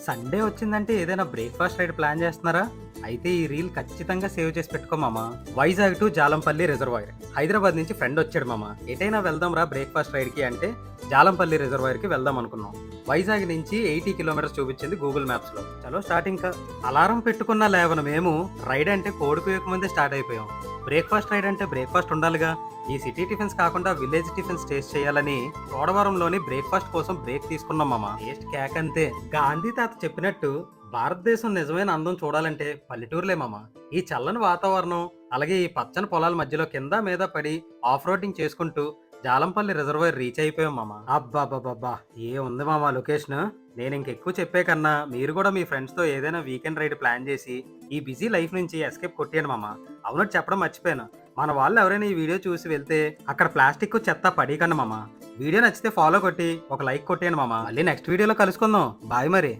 Sunday వచ్చిందంటే ఏదైనా breakfast ride plan చేస్తున్నారా? అయితే ఈ రీల్ ఖచ్చితంగా సేవ్ చేసి పెట్టుకో మామ. Vizag to Jalampalli reservoir. హైదరాబాద్ నుంచి ఫ్రెండ్ వచ్చాడు మామ. ఎటైనా వెళ్దాంరా బ్రేక్‌ఫాస్ట్ రైడ్‌కి అంటే జాలంపల్లి రిజర్వాయర్‌కి వెళ్దాం అనుకున్నాం. వైజాగ్ నుంచి 80 కిలోమీటర్స్ చూపించింది గూగుల్ మ్యాప్స్‌లో. చలో స్టార్ట్ ఇంకా. అలారం పెట్టుకున్న లేవను మేము రైడ్ అంటే కోడికూయకముందే స్టార్ట్ అయిపోయాం. బ్రేక్‌ఫాస్ట్ రైడ్ అంటే బ్రేక్‌ఫాస్ట్ ఉండాలిగా. ఈ సిటీ టిఫిన్స్ కాకుండా విలేజ్ టిఫిన్స్ టేస్ట్ చేయాలని చోడవరంలోని బ్రేక్‌ఫాస్ట్ కోసం బ్రేక్ తీసుకున్నాం మామ. టేస్ట్ కేక్ అంతే. గాంధీ తాత చెప్పినట్టు భారతదేశం నిజమైన అందం చూడాలంటే పల్లెటూరులే మామ. ఈ చల్లని వాతావరణం, అలాగే ఈ పచ్చని పొలాల మధ్యలో కింద మీద పడి ఆఫ్ రోడింగ్ చేసుకుంటూ జాలంపల్లి రిజర్వాయర్ రీచ్ అయిపోయాం మామ. అబ్బాబ్బాబ్బా! ఏముంది మామ లొకేషన్. నేను ఇంకెక్కువ చెప్పే కన్నా మీరు కూడా మీ ఫ్రెండ్స్ తో ఏదైనా వీకెండ్ రైడ్ ప్లాన్ చేసి ఈ బిజీ లైఫ్ నుంచి ఎస్కేప్ కొట్టేయండి మామ. అవునట్టు చెప్పడం మర్చిపోయాను. మన వాళ్ళు ఎవరైనా ఈ వీడియో చూసి వెళ్తే అక్కడ ప్లాస్టిక్ చెత్త పడేయకండి మామ. వీడియో నచ్చితే ఫాలో కొట్టి ఒక లైక్ కొట్టేయండి మామ. మళ్ళీ నెక్స్ట్ వీడియోలో కలుసుకుందాం. బాయ్ మరి.